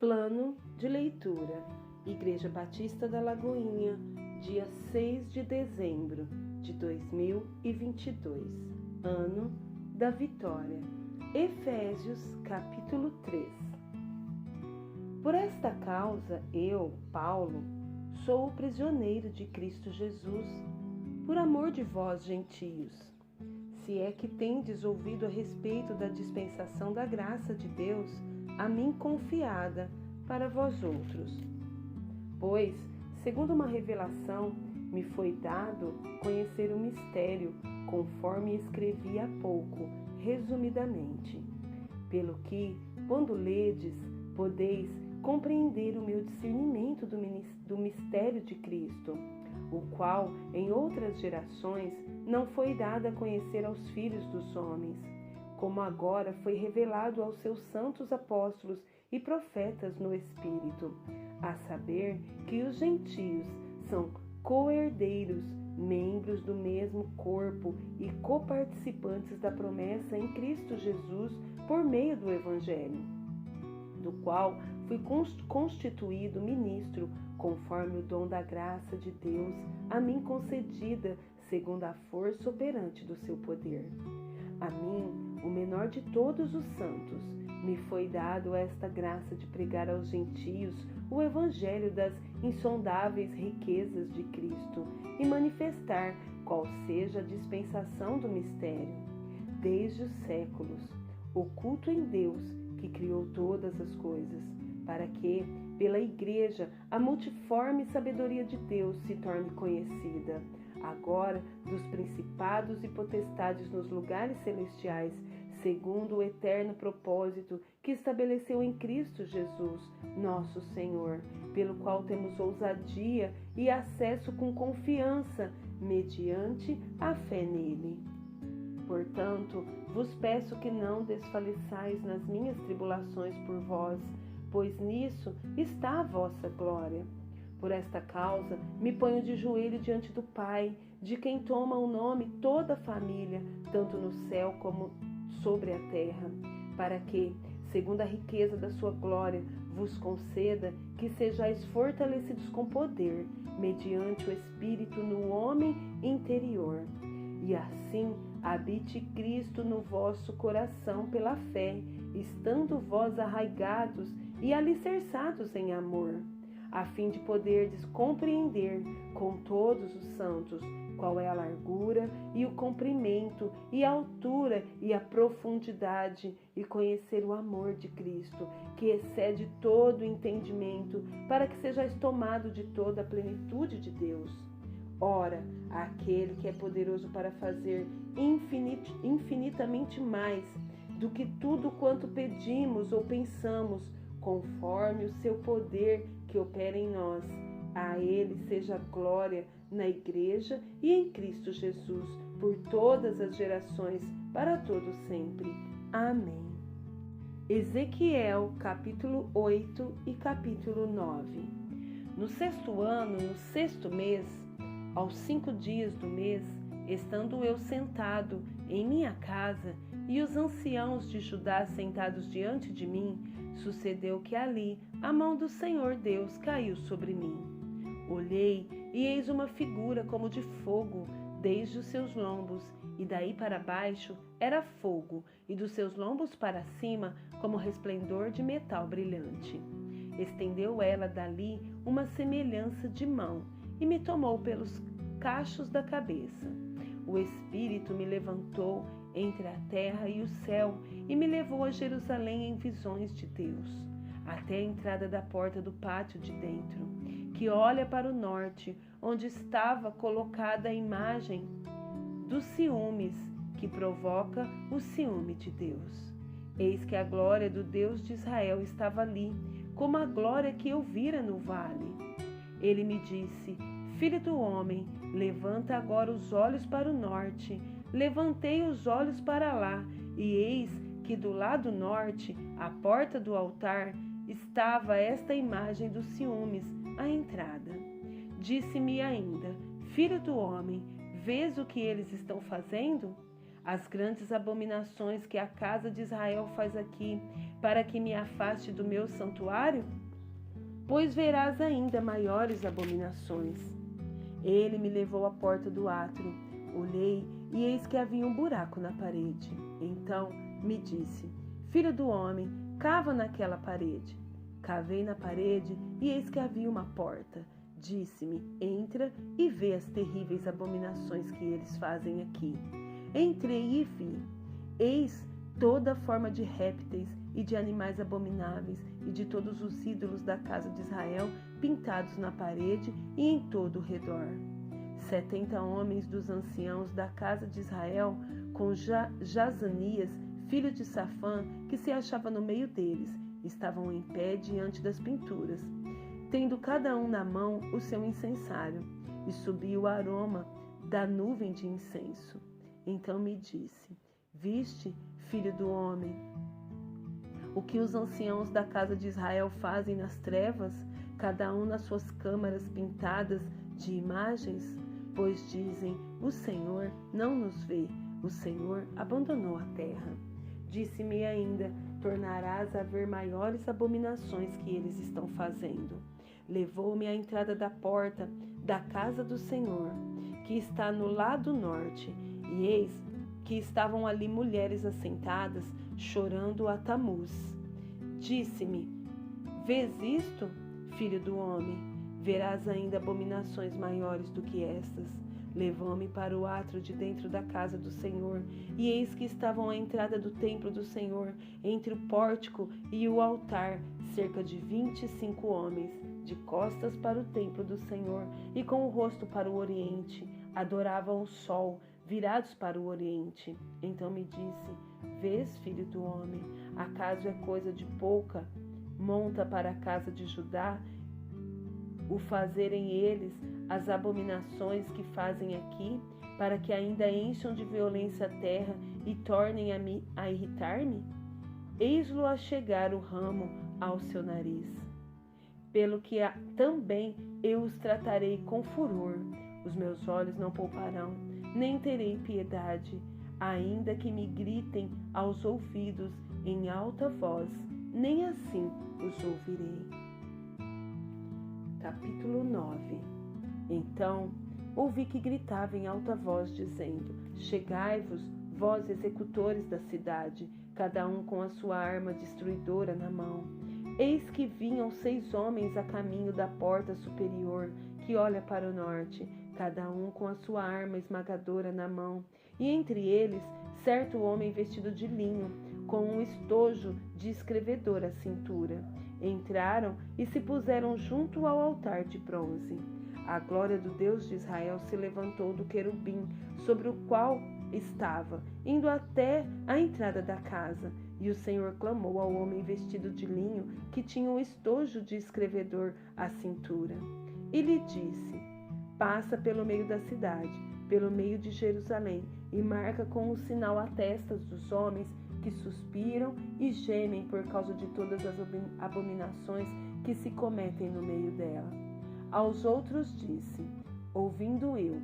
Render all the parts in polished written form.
Plano de leitura: Igreja Batista da Lagoinha, dia 6 de dezembro de 2022, ano da vitória. Efésios, capítulo 3. Por esta causa, eu, Paulo, sou o prisioneiro de Cristo Jesus, por amor de vós, gentios. Se é que tendes ouvido a respeito da dispensação da graça de Deus, a mim confiada para vós outros. Pois, segundo uma revelação, me foi dado conhecer o mistério, conforme escrevi há pouco, resumidamente. Pelo que, quando ledes, podeis compreender o meu discernimento do mistério de Cristo, o qual, em outras gerações, não foi dado a conhecer aos filhos dos homens, como agora foi revelado aos seus santos apóstolos e profetas no Espírito, a saber que os gentios são co-herdeiros, membros do mesmo corpo e coparticipantes da promessa em Cristo Jesus por meio do Evangelho, do qual fui constituído ministro, conforme o dom da graça de Deus a mim concedida, segundo a força operante do seu poder. A mim, o menor de todos os santos, me foi dado esta graça de pregar aos gentios o evangelho das insondáveis riquezas de Cristo e manifestar qual seja a dispensação do mistério, desde os séculos, oculto em Deus, que criou todas as coisas, para que, pela Igreja, a multiforme sabedoria de Deus se torne conhecida, agora dos principados e potestades nos lugares celestiais, segundo o eterno propósito que estabeleceu em Cristo Jesus, nosso Senhor, pelo qual temos ousadia e acesso com confiança, mediante a fé nele. Portanto, vos peço que não desfaleçais nas minhas tribulações por vós, pois nisso está a vossa glória. Por esta causa, me ponho de joelho diante do Pai, de quem toma o nome toda a família, tanto no céu como sobre a terra, para que, segundo a riqueza da sua glória, vos conceda que sejais fortalecidos com poder, mediante o Espírito no homem interior. E assim habite Cristo no vosso coração pela fé, estando vós arraigados e alicerçados em amor, a fim de poderdes compreender com todos os santos qual é a largura e o comprimento e a altura e a profundidade, e conhecer o amor de Cristo, que excede todo entendimento, para que sejais tomados de toda a plenitude de Deus. Ora, aquele que é poderoso para fazer infinitamente mais do que tudo quanto pedimos ou pensamos, conforme o seu poder que opera em nós. A ele seja glória na Igreja e em Cristo Jesus, por todas as gerações, para todo sempre. Amém. Ezequiel, capítulo 8 e capítulo 9. No 6º ano, no 6º mês, aos 5 dias do mês, estando eu sentado em minha casa e os anciãos de Judá sentados diante de mim, sucedeu que ali a mão do Senhor Deus caiu sobre mim. Olhei, e eis uma figura como de fogo, desde os seus lombos, e daí para baixo era fogo, e dos seus lombos para cima como resplendor de metal brilhante. Estendeu ela dali uma semelhança de mão, e me tomou pelos cachos da cabeça. O Espírito me levantou entre a terra e o céu, e me levou a Jerusalém em visões de Deus, até a entrada da porta do pátio de dentro, que olha para o norte, onde estava colocada a imagem dos ciúmes, que provoca o ciúme de Deus. Eis que a glória do Deus de Israel estava ali, como a glória que eu vira no vale. Ele me disse: Filho do homem, levanta agora os olhos para o norte. Levantei os olhos para lá, e eis que do lado norte, à porta do altar, estava esta imagem dos ciúmes, à entrada. Disse-me ainda: Filho do homem, vês o que eles estão fazendo? as grandes abominações que a casa de Israel faz aqui, para que me afaste do meu santuário? Pois verás ainda maiores abominações. Ele me levou à porta do átrio. Olhei e eis que havia um buraco na parede. Então me disse: Filho do homem, cava naquela parede. Cavei na parede e eis que havia uma porta. Disse-me: Entra e vê as terríveis abominações que eles fazem aqui. Entrei e vi. Eis toda forma de répteis e de animais abomináveis e de todos os ídolos da casa de Israel pintados na parede e em todo o redor. 70 homens dos anciãos da casa de Israel, com Jazanias, filho de Safã, que se achava no meio deles, estavam em pé diante das pinturas, tendo cada um na mão o seu incensário, e subia o aroma da nuvem de incenso. Então me disse: Viste, filho do homem, o que os anciãos da casa de Israel fazem nas trevas, cada um nas suas câmaras pintadas de imagens? Pois dizem: o Senhor não nos vê, o Senhor abandonou a terra. Disse-me ainda: tornarás a ver maiores abominações que eles estão fazendo. Levou-me à entrada da porta da casa do Senhor, que está no lado norte, e eis que estavam ali mulheres assentadas, chorando a Tamuz. Disse-me: Vês isto, filho do homem? Verás ainda abominações maiores do que estas. Levou-me para o átrio de dentro da casa do Senhor, e eis que estavam à entrada do templo do Senhor, entre o pórtico e o altar, cerca de 25 homens, de costas para o templo do Senhor e com o rosto para o oriente. Adoravam o sol, virados para o oriente. Então me disse: Vês, filho do homem, acaso é coisa de pouca? Monta para a casa de Judá o fazerem eles as abominações que fazem aqui, para que ainda encham de violência a terra e tornem a irritar-me? Eis-lo a chegar o ramo ao seu nariz. Pelo que também eu os tratarei com furor. Os meus olhos não pouparão, nem terei piedade, ainda que me gritem aos ouvidos em alta voz, nem assim os ouvirei. Capítulo 9. Então ouvi que gritava em alta voz, dizendo: Chegai-vos, vós executores da cidade, cada um com a sua arma destruidora na mão. Eis que vinham 6 homens a caminho da porta superior, que olha para o norte, cada um com a sua arma esmagadora na mão, e entre eles certo homem vestido de linho, com um estojo de escrevedor à cintura. Entraram e se puseram junto ao altar de bronze. A glória do Deus de Israel se levantou do querubim sobre o qual estava, indo até a entrada da casa. E o Senhor clamou ao homem vestido de linho, que tinha um estojo de escrevedor à cintura. E lhe disse: Passa pelo meio da cidade, pelo meio de Jerusalém, e marca com um sinal a testas dos homens que suspiram e gemem por causa de todas as abominações que se cometem no meio dela. Aos outros disse: Ouvindo eu,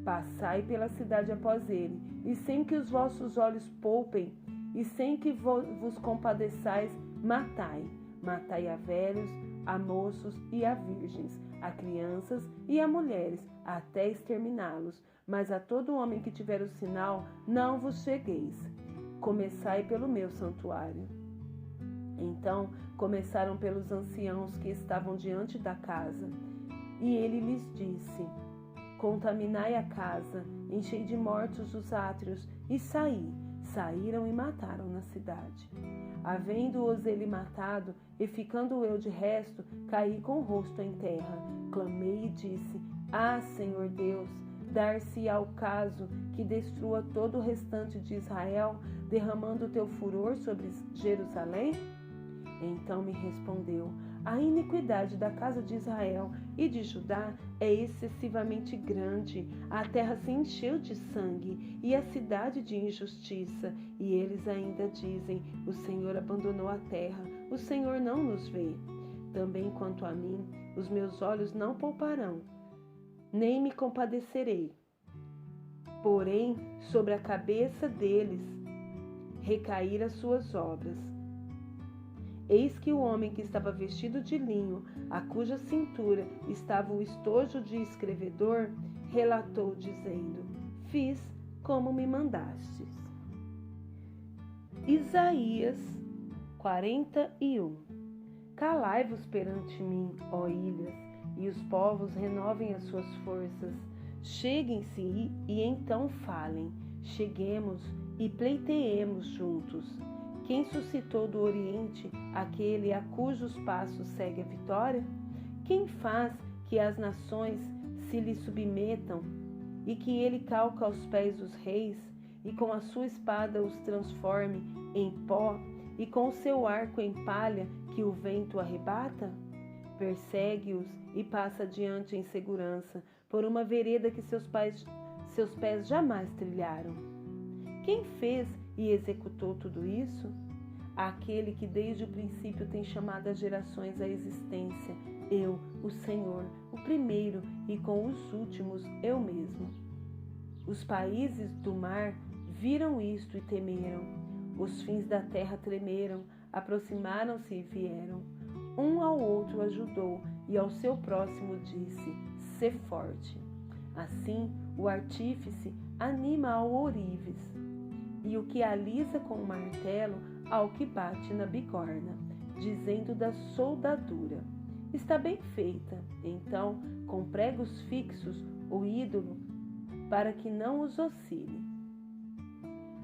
passai pela cidade após ele, e sem que os vossos olhos poupem, e sem que vos compadeçais, matai. Matai a velhos, a moços e a virgens, a crianças e a mulheres, até exterminá-los. Mas a todo homem que tiver o sinal, não vos chegueis. Começai pelo meu santuário. Então começaram pelos anciãos que estavam diante da casa. E ele lhes disse: Contaminai a casa, enchei de mortos os átrios, e saí. Saíram e mataram na cidade. Havendo-os ele matado, e ficando eu de resto, caí com o rosto em terra. Clamei e disse: Ah, Senhor Deus, dar-se-á o caso que destrua todo o restante de Israel, derramando o teu furor sobre Jerusalém? Então me respondeu: A iniquidade da casa de Israel e de Judá é excessivamente grande, a terra se encheu de sangue e a cidade de injustiça, e eles ainda dizem: o Senhor abandonou a terra, o Senhor não nos vê. Também quanto a mim, os meus olhos não pouparão, nem me compadecerei. porém sobre a cabeça deles recaíram as suas obras. Eis que o homem que estava vestido de linho, a cuja cintura estava o estojo de escrevedor, relatou, dizendo: Fiz como me mandastes. Isaías 41. Calai-vos perante mim, ó ilhas, e os povos renovem as suas forças. Cheguem-se e então falem. Cheguemos e pleiteemos juntos. Quem suscitou do Oriente aquele a cujos passos segue a vitória? Quem faz que as nações se lhe submetam e que ele calca aos pés dos reis e com a sua espada os transforme em pó e com o seu arco em palha que o vento arrebata? Persegue-os e passa adiante em segurança por uma vereda que seus pés jamais trilharam. Quem fez e executou tudo isso? Aquele que desde o princípio tem chamado as gerações à existência, eu, o Senhor, o primeiro e com os últimos eu mesmo. Os países do mar viram isto e temeram. Os fins da terra tremeram, aproximaram-se e vieram. Um ao outro ajudou e ao seu próximo disse: Sê forte. Assim, o artífice anima ao ourives, e o que alisa com o martelo ao que bate na bigorna, dizendo da soldadura: Está bem feita. Então, com pregos fixos, o ídolo, para que não os oscile.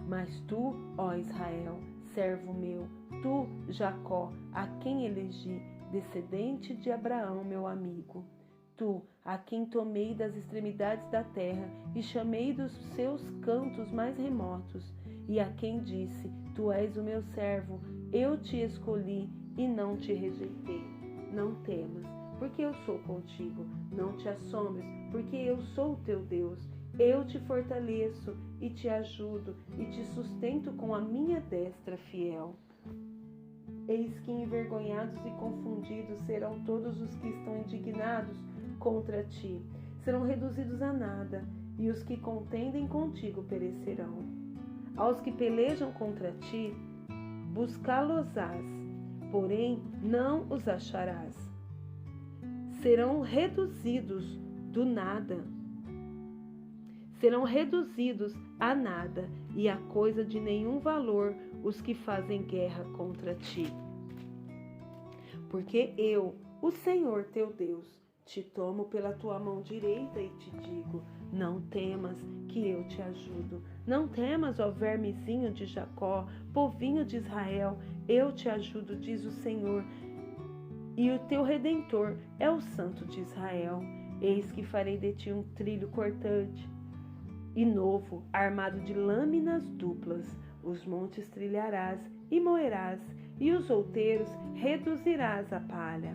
Mas tu, ó Israel, servo meu, tu, Jacó, a quem elegi, descendente de Abraão, meu amigo, tu, a quem tomei das extremidades da terra e chamei dos seus cantos mais remotos, e a quem disse: Tu és o meu servo, eu te escolhi e não te rejeitei. Não temas, porque eu sou contigo. Não te assombres, porque eu sou o teu Deus. Eu te fortaleço e te ajudo e te sustento com a minha destra fiel. Eis que envergonhados e confundidos serão todos os que estão indignados contra ti. Serão reduzidos a nada, e os que contendem contigo perecerão. Aos que pelejam contra ti, buscá-los-ás, porém não os acharás. Serão reduzidos do nada. Serão reduzidos a nada e a coisa de nenhum valor os que fazem guerra contra ti. Porque eu, o Senhor teu Deus, te tomo pela tua mão direita e te digo: não temas, que eu te ajudo. Não temas, ó vermezinho de Jacó, povinho de Israel, eu te ajudo, diz o Senhor. E o teu Redentor é o Santo de Israel. Eis que farei de ti um trilho cortante e novo, armado de lâminas duplas. Os montes trilharás e moerás, e os outeiros reduzirás a palha.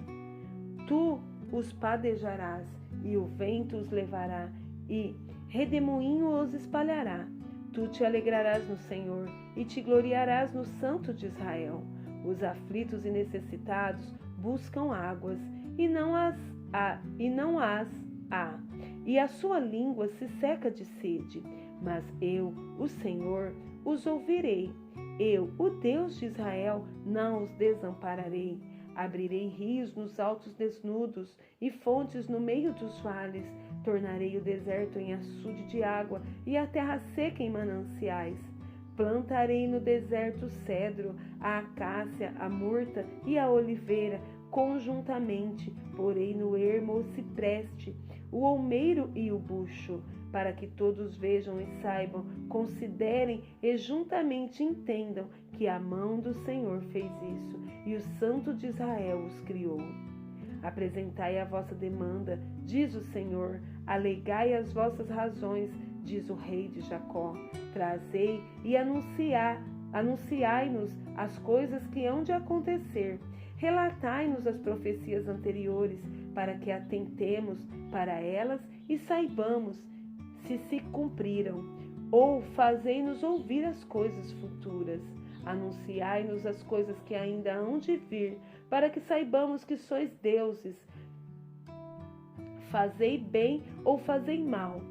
Tu os padejarás, e o vento os levará, e redemoinho os espalhará. Tu te alegrarás no Senhor, e te gloriarás no Santo de Israel. Os aflitos e necessitados buscam águas, e não as há, e a sua língua se seca de sede. Mas eu, o Senhor, os ouvirei. Eu, o Deus de Israel, não os desampararei. Abrirei rios nos altos desnudos e fontes no meio dos vales. Tornarei o deserto em açude de água e a terra seca em mananciais. Plantarei no deserto o cedro, a acácia, a murta e a oliveira conjuntamente. Porei no ermo o cipreste, o olmeiro e o bucho, para que todos vejam e saibam, considerem e juntamente entendam que a mão do Senhor fez isso e o Santo de Israel os criou. Apresentai a vossa demanda, diz o Senhor, alegai as vossas razões, diz o Rei de Jacó. Trazei e anunciai-nos as coisas que hão de acontecer. Relatai-nos as profecias anteriores, para que atentemos para elas e saibamos se se cumpriram, ou fazei-nos ouvir as coisas futuras. Anunciai-nos as coisas que ainda hão de vir, para que saibamos que sois deuses. Fazei bem ou fazei mal,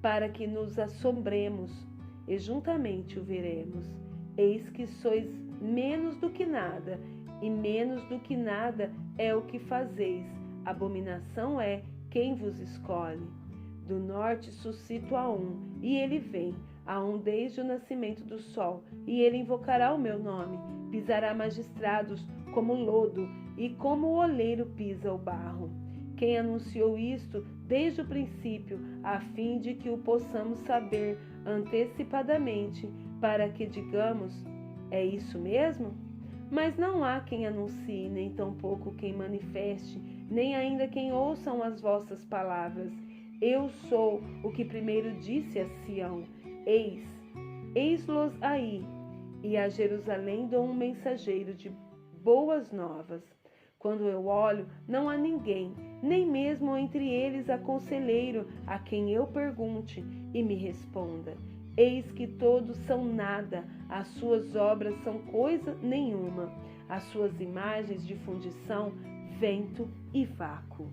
para que nos assombremos, e juntamente o veremos. Eis que sois menos do que nada, e menos do que nada é o que fazeis. Abominação é quem vos escolhe. Do norte suscito a um, e ele vem, a um desde o nascimento do sol, e ele invocará o meu nome, pisará magistrados como lodo, e como o oleiro pisa o barro. Quem anunciou isto desde o princípio, a fim de que o possamos saber antecipadamente, para que digamos, é isso mesmo? Mas não há quem anuncie, nem tampouco quem manifeste, nem ainda quem ouçam as vossas palavras. Eu sou o que primeiro disse a Sião, eis-los aí, e a Jerusalém dou um mensageiro de boas novas. Quando eu olho, não há ninguém, nem mesmo entre eles há conselheiro a quem eu pergunte e me responda. Eis que todos são nada, as suas obras são coisa nenhuma, as suas imagens de fundição, vento e vácuo.